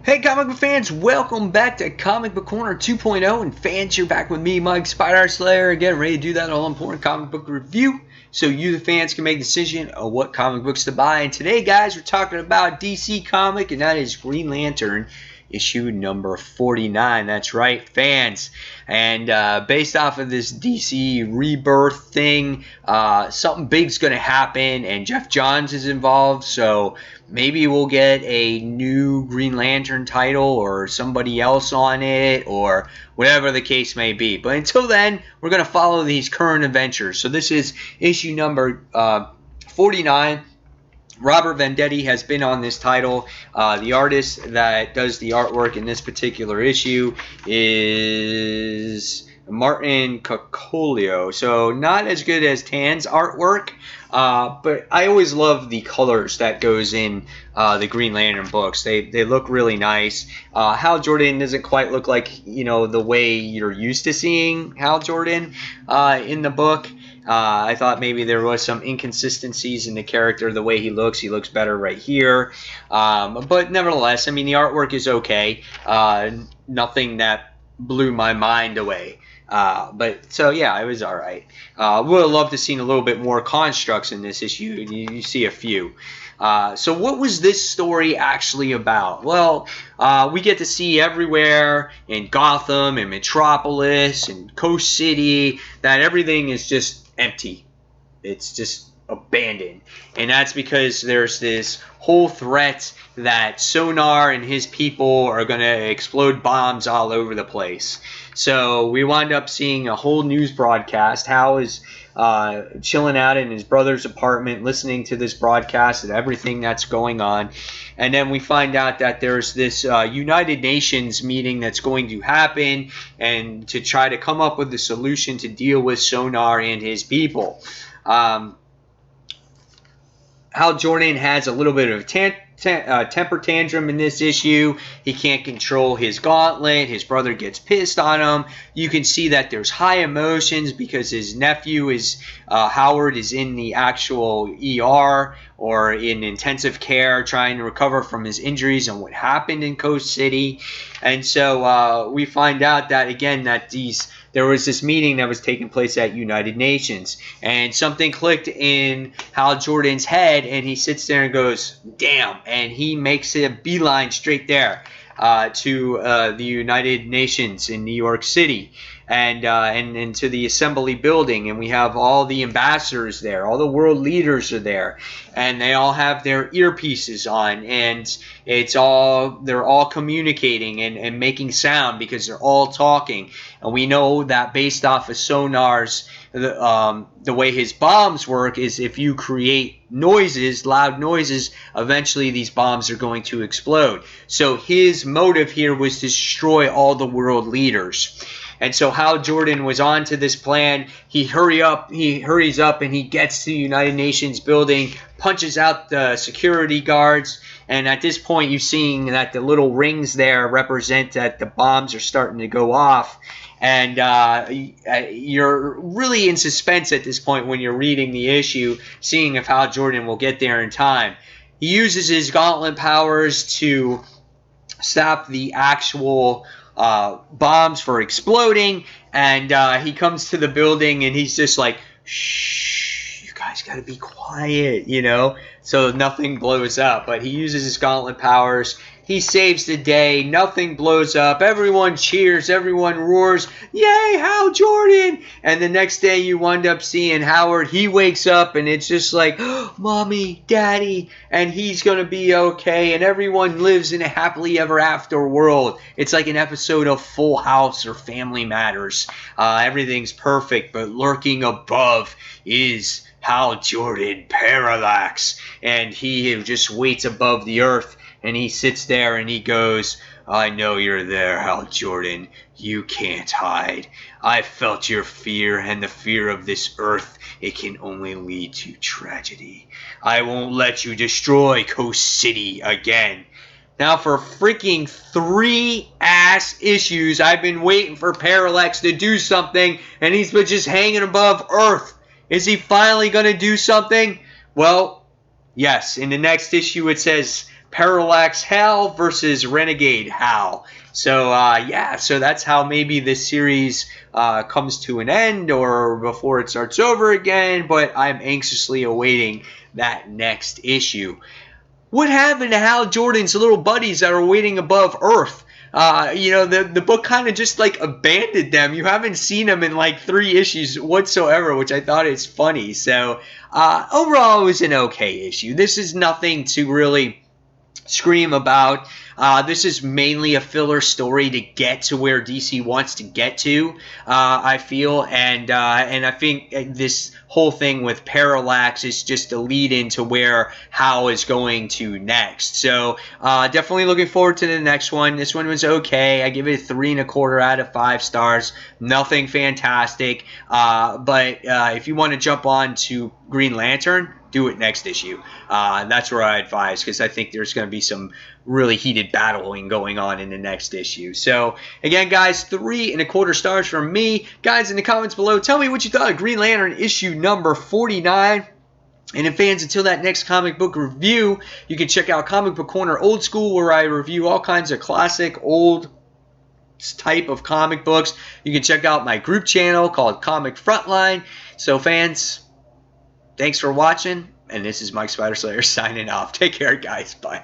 Hey comic book fans, welcome back to Comic Book Corner 2.0, and fans, you're back with me, Mike Spider Slayer, again, ready to do that all-important comic book review, so you, the fans, can make a decision on what comic books to buy. And today, guys, we're talking about DC comic, and that is Green Lantern, issue number 49. That's right, fans. And based off of this DC rebirth thing, something big's going to happen, and Jeff Johns is involved, so maybe we'll get a new Green Lantern title or somebody else on it or whatever the case may be. But until then, we're going to follow these current adventures. So this is issue number 49. Robert Venditti has been on this title. The artist that does the artwork in this particular issue is Martin Cocolio. So not as good as Tan's artwork, but I always love the colors that goes in the Green Lantern books. They look really nice. Hal Jordan doesn't quite look like, the way you're used to seeing Hal Jordan in the book. I thought maybe there was some inconsistencies in the character, the way he looks. He looks better right here. But nevertheless, I mean, the artwork is okay. Nothing that blew my mind away. So yeah, it was all right. Would have loved to seen a little bit more constructs in this issue. You see a few. So what was this story actually about? Well, we get to see everywhere in Gotham and Metropolis and Coast City that everything is just empty. It's just abandoned. And that's because there's this whole threat that Sonar and his people are going to explode bombs all over the place. So we wind up seeing a whole news broadcast. Hal is chilling out in his brother's apartment listening to this broadcast and everything that's going on. And then we find out that there's this United Nations meeting that's going to happen and to try to come up with a solution to deal with Sonar and his people. Hal Jordan has a little bit of a temper tantrum in this issue. He can't control his gauntlet. His brother gets pissed on him. You can see that there's high emotions because his nephew Howard is in the actual ER or in intensive care trying to recover from his injuries and what happened in Coast City. And so we find out that, again, that there was this meeting that was taking place at United Nations, and something clicked in Hal Jordan's head, and he sits there and goes, damn, and he makes a beeline straight there to the United Nations in New York City and to the Assembly building, and we have all the ambassadors there, all the world leaders are there, and they all have their earpieces on, and they're all communicating and making sound because they're all talking. And we know that based off of Sonar's, the way his bombs work is if you create noises, loud noises, eventually these bombs are going to explode. So his motive here was to destroy all the world leaders. And so Hal Jordan was on to this plan. He hurries up and he gets to the United Nations building, punches out the security guards, and at this point you're seeing that the little rings there represent that the bombs are starting to go off. And you're really in suspense at this point when you're reading the issue, seeing if Hal Jordan will get there in time. He uses his gauntlet powers to stop the actual bombs for exploding, and he comes to the building and he's just like, shh, you guys gotta be quiet, so nothing blows up. But he uses his gauntlet powers. He saves the day. Nothing blows up. Everyone cheers. Everyone roars. Yay, Hal Jordan! And the next day you wind up seeing Howard. He wakes up and it's just like, oh, Mommy, Daddy, and he's going to be okay. And everyone lives in a happily ever after world. It's like an episode of Full House or Family Matters. Everything's perfect, but lurking above is Hal Jordan, Parallax. And he just waits above the earth. And he sits there and he goes, I know you're there, Hal Jordan. You can't hide. I felt your fear, and the fear of this earth. It can only lead to tragedy. I won't let you destroy Coast City again. Now for freaking 3 ass issues, I've been waiting for Parallax to do something, and he's been just hanging above Earth. Is he finally going to do something? Well, yes. In the next issue it says Parallax Hal versus Renegade Hal. So yeah, so that's how maybe this series comes to an end or before it starts over again, but I'm anxiously awaiting that next issue. What happened to Hal Jordan's little buddies that are waiting above Earth? The book kind of just like abandoned them. You haven't seen them in like 3 issues whatsoever, which I thought is funny. So overall, it was an okay issue. This is nothing to really scream about. This is mainly a filler story to get to where DC wants to get to, I feel, and I think this whole thing with Parallax is just a lead into where Hal is going to next. So definitely looking forward to the next one. This one was okay. I give it a 3.25 out of 5 stars. Nothing fantastic, but if you want to jump on to Green Lantern, do it next issue. That's where I advise, because I think there's going to be some really heated battling going on in the next issue. So again, guys, 3.25 stars from me. Guys, in the comments below, tell me what you thought of Green Lantern issue number 49. And if fans, until that next comic book review, you can check out Comic Book Corner Old School, where I review all kinds of classic old type of comic books. You can check out my group channel called Comic Frontline. So fans, thanks for watching, and this is Mike Spider Slayer signing off. Take care, guys. Bye.